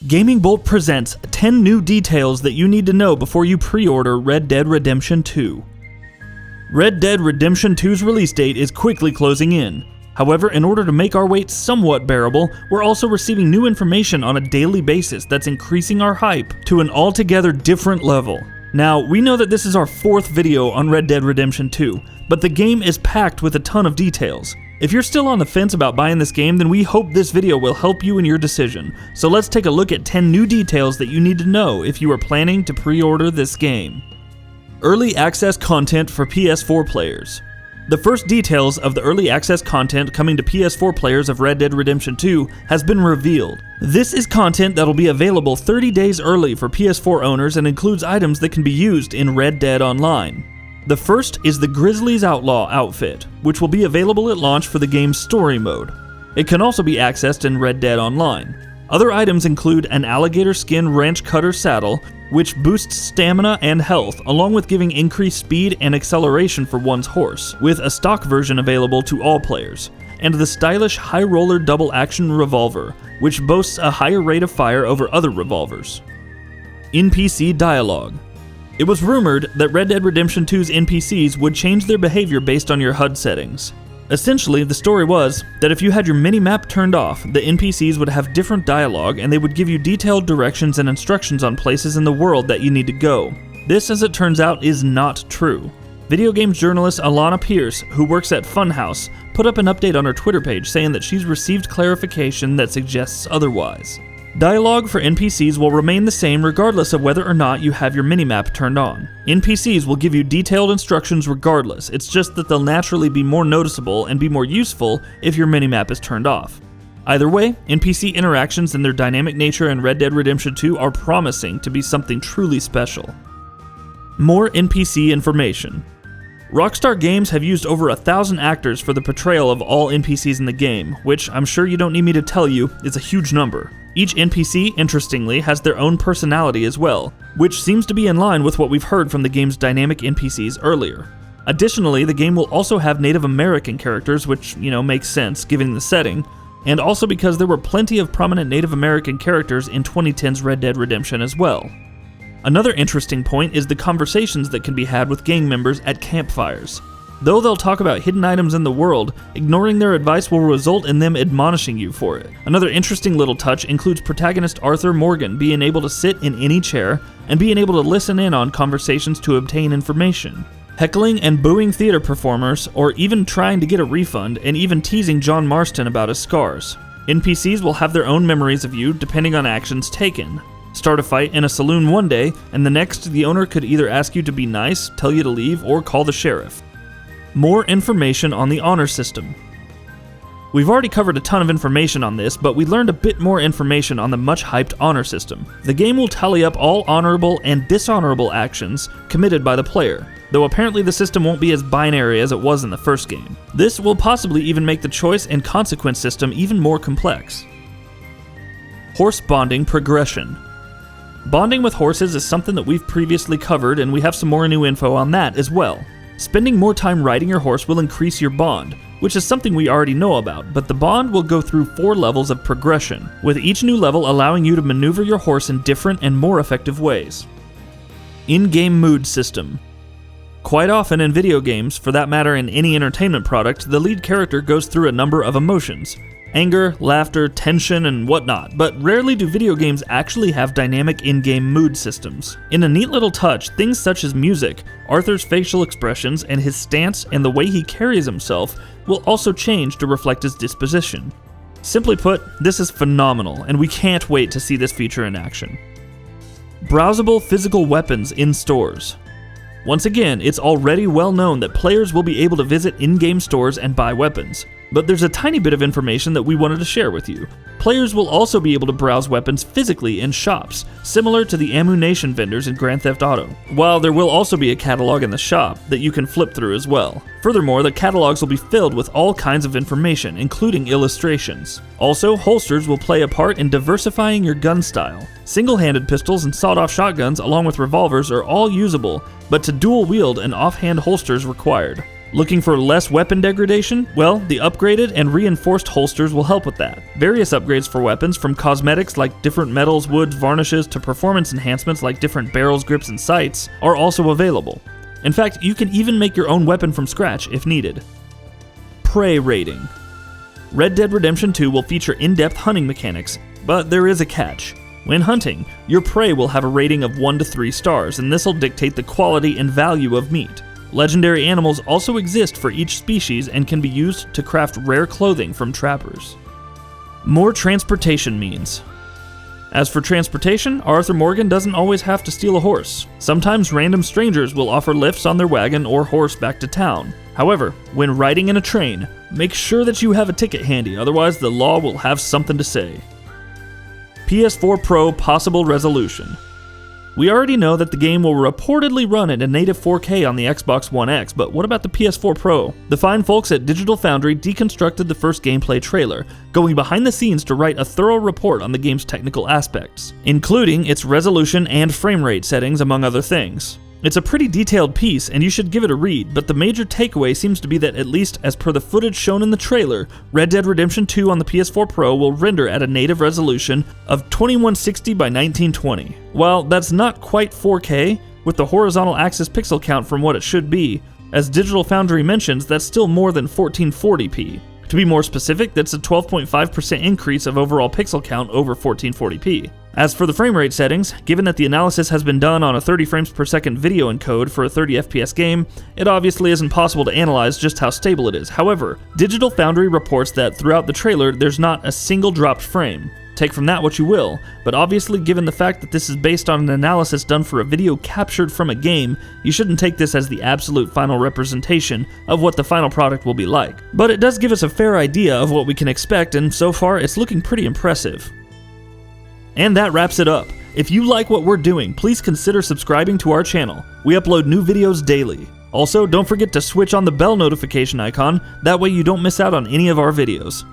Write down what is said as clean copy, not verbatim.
GamingBolt presents 10 new details that you need to know before you pre-order Red Dead Redemption 2. Red Dead Redemption 2's release date is quickly closing in. However, in order to make our wait somewhat bearable, we're also receiving new information on a daily basis that's increasing our hype to an altogether different level. Now, we know that this is our 4th video on Red Dead Redemption 2, but the game is packed with a ton of details. If you're still on the fence about buying this game, then we hope this video will help you in your decision. So let's take a look at 10 new details that you need to know if you are planning to pre-order this game. Early access content for PS4 players. The first details of the early access content coming to PS4 players of Red Dead Redemption 2 has been revealed. This is content that will be available 30 days early for PS4 owners and includes items that can be used in Red Dead Online. The first is the Grizzly's Outlaw outfit, which will be available at launch for the game's story mode. It can also be accessed in Red Dead Online. Other items include an alligator skin ranch cutter saddle, which boosts stamina and health, along with giving increased speed and acceleration for one's horse, with a stock version available to all players, and the stylish High Roller double action revolver, which boasts a higher rate of fire over other revolvers. NPC dialogue. It was rumored that Red Dead Redemption 2's NPCs would change their behavior based on your HUD settings. Essentially, the story was that if you had your mini-map turned off, the NPCs would have different dialogue and they would give you detailed directions and instructions on places in the world that you need to go. This, as it turns out, is not true. Video games journalist Alana Pierce, who works at Funhouse, put up an update on her Twitter page saying that she's received clarification that suggests otherwise. Dialogue for NPCs will remain the same regardless of whether or not you have your minimap turned on. NPCs will give you detailed instructions regardless, it's just that they'll naturally be more noticeable and be more useful if your minimap is turned off. Either way, NPC interactions and their dynamic nature in Red Dead Redemption 2 are promising to be something truly special. More NPC information. Rockstar Games have used over 1,000 actors for the portrayal of all NPCs in the game, which I'm sure you don't need me to tell you is a huge number. Each NPC, interestingly, has their own personality as well, which seems to be in line with what we've heard from the game's dynamic NPCs earlier. Additionally, the game will also have Native American characters, which, makes sense given the setting, and also because there were plenty of prominent Native American characters in 2010's Red Dead Redemption as well. Another interesting point is the conversations that can be had with gang members at campfires. Though they'll talk about hidden items in the world, ignoring their advice will result in them admonishing you for it. Another interesting little touch includes protagonist Arthur Morgan being able to sit in any chair and being able to listen in on conversations to obtain information. Heckling and booing theater performers, or even trying to get a refund, and even teasing John Marston about his scars. NPCs will have their own memories of you depending on actions taken. Start a fight in a saloon one day, and the next the owner could either ask you to be nice, tell you to leave, or call the sheriff. More information on the honor system. We've already covered a ton of information on this, but we learned a bit more information on the much-hyped honor system. The game will tally up all honorable and dishonorable actions committed by the player, though apparently the system won't be as binary as it was in the first game. This will possibly even make the choice and consequence system even more complex. Horse bonding progression. Bonding with horses is something that we've previously covered, and we have some more new info on that as well. Spending more time riding your horse will increase your bond, which is something we already know about, but the bond will go through 4 levels of progression, with each new level allowing you to maneuver your horse in different and more effective ways. In-game mood system. Quite often in video games, for that matter in any entertainment product, the lead character goes through a number of emotions. Anger, laughter, tension, and whatnot, but rarely do video games actually have dynamic in-game mood systems. In a neat little touch, things such as music, Arthur's facial expressions, and his stance and the way he carries himself will also change to reflect his disposition. Simply put, this is phenomenal, and we can't wait to see this feature in action. Browsable physical weapons in stores. Once again, it's already well known that players will be able to visit in-game stores and buy weapons. But there's a tiny bit of information that we wanted to share with you. Players will also be able to browse weapons physically in shops, similar to the ammunition vendors in Grand Theft Auto, while there will also be a catalog in the shop that you can flip through as well. Furthermore, the catalogs will be filled with all kinds of information, including illustrations. Also, holsters will play a part in diversifying your gun style. Single-handed pistols and sawed-off shotguns along with revolvers are all usable, but to dual-wield an offhand holster is required. Looking for less weapon degradation? Well, the upgraded and reinforced holsters will help with that. Various upgrades for weapons, from cosmetics like different metals, woods, varnishes, to performance enhancements like different barrels, grips, and sights, are also available. In fact, you can even make your own weapon from scratch if needed. Prey rating. Red Dead Redemption 2 will feature in-depth hunting mechanics, but there is a catch. When hunting, your prey will have a rating of 1 to 3 stars, and this will dictate the quality and value of meat. Legendary animals also exist for each species and can be used to craft rare clothing from trappers. More transportation means. As for transportation, Arthur Morgan doesn't always have to steal a horse. Sometimes random strangers will offer lifts on their wagon or horse back to town. However, when riding in a train, make sure that you have a ticket handy, otherwise the law will have something to say. PS4 Pro possible resolution. We already know that the game will reportedly run at a native 4K on the Xbox One X, but what about the PS4 Pro? The fine folks at Digital Foundry deconstructed the first gameplay trailer, going behind the scenes to write a thorough report on the game's technical aspects, including its resolution and frame rate settings, among other things. It's a pretty detailed piece, and you should give it a read, but the major takeaway seems to be that, at least as per the footage shown in the trailer, Red Dead Redemption 2 on the PS4 Pro will render at a native resolution of 2160 by 1920. While that's not quite 4K, with the horizontal axis pixel count from what it should be, as Digital Foundry mentions, that's still more than 1440p. To be more specific, that's a 12.5% increase of overall pixel count over 1440p. As for the frame rate settings, given that the analysis has been done on a 30 frames per second video encode for a 30 FPS game, it obviously isn't possible to analyze just how stable it is. However, Digital Foundry reports that throughout the trailer, there's not a single dropped frame. Take from that what you will, but obviously given the fact that this is based on an analysis done for a video captured from a game, you shouldn't take this as the absolute final representation of what the final product will be like. But it does give us a fair idea of what we can expect, and so far it's looking pretty impressive. And that wraps it up. If you like what we're doing, please consider subscribing to our channel. We upload new videos daily. Also, don't forget to switch on the bell notification icon, that way you don't miss out on any of our videos.